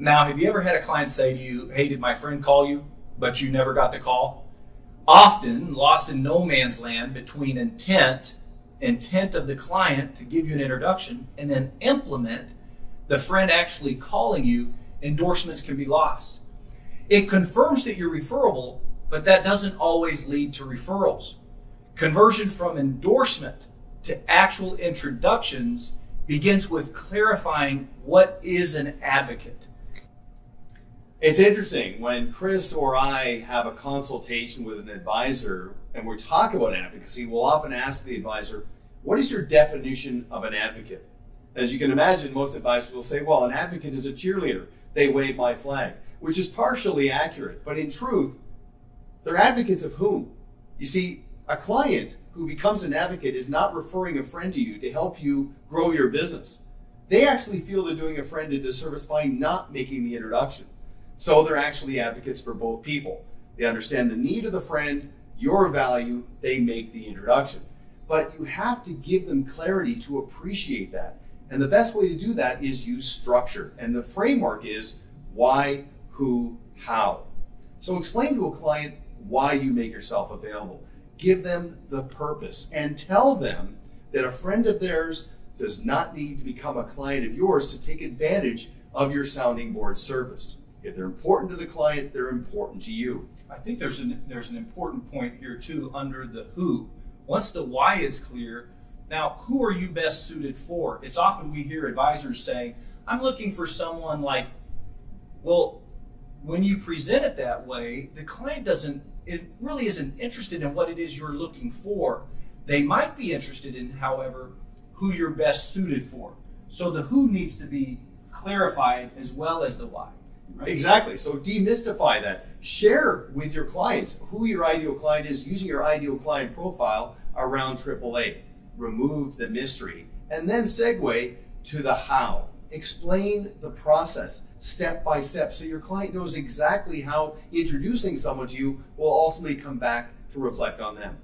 Now, have you ever had a client say to you, hey, did my friend call you, but you never got the call? Often lost in no man's land between intent of the client to give you an introduction and then implement the friend actually calling you, endorsements can be lost. It confirms that you're referable, but that doesn't always lead to referrals. Conversion from endorsement to actual introductions begins with clarifying what is an advocate. It's interesting when Chris or I have a consultation with an advisor and we talk about advocacy, we'll often ask the advisor, what is your definition of an advocate? As you can imagine, most advisors will say, well, an advocate is a cheerleader. They wave my flag, which is partially accurate. But in truth, they're advocates of whom? You see, a client who becomes an advocate is not referring a friend to you to help you grow your business. They actually feel they're doing a friend a disservice by not making the introduction. So they're actually advocates for both people. They understand the need of the friend, your value, they make the introduction. But you have to give them clarity to appreciate that. And the best way to do that is use structure. And the framework is why, who, how. So explain to a client why you make yourself available. Give them the purpose and tell them that a friend of theirs does not need to become a client of yours to take advantage of your sounding board service. If they're important to the client, they're important to you. I think there's an important point here too under the who. Once the why is clear, now who are you best suited for? It's often we hear advisors saying, I'm looking for someone like, well, when you present it that way, the client really isn't interested in what it is you're looking for. They might be interested in, however, who you're best suited for. So the who needs to be clarified as well as the why. Right? Exactly. So demystify that. Share with your clients who your ideal client is using your ideal client profile around AAA. Remove the mystery and then segue to the how. Explain the process step by step so your client knows exactly how introducing someone to you will ultimately come back to reflect on them.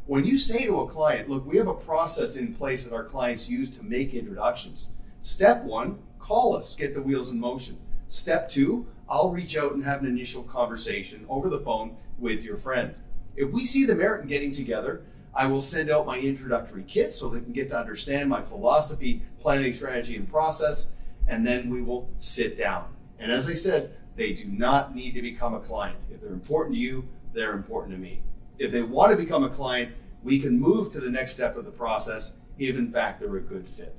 When you say to a client, look, we have a process in place that our clients use to make introductions. Step one, call us, get the wheels in motion. Step two, I'll reach out and have an initial conversation over the phone with your friend. If we see the merit in getting together, I will send out my introductory kit so they can get to understand my philosophy, planning strategy, and process, and then we will sit down. And as I said, they do not need to become a client. If they're important to you, they're important to me. If they want to become a client, we can move to the next step of the process if in fact they're a good fit.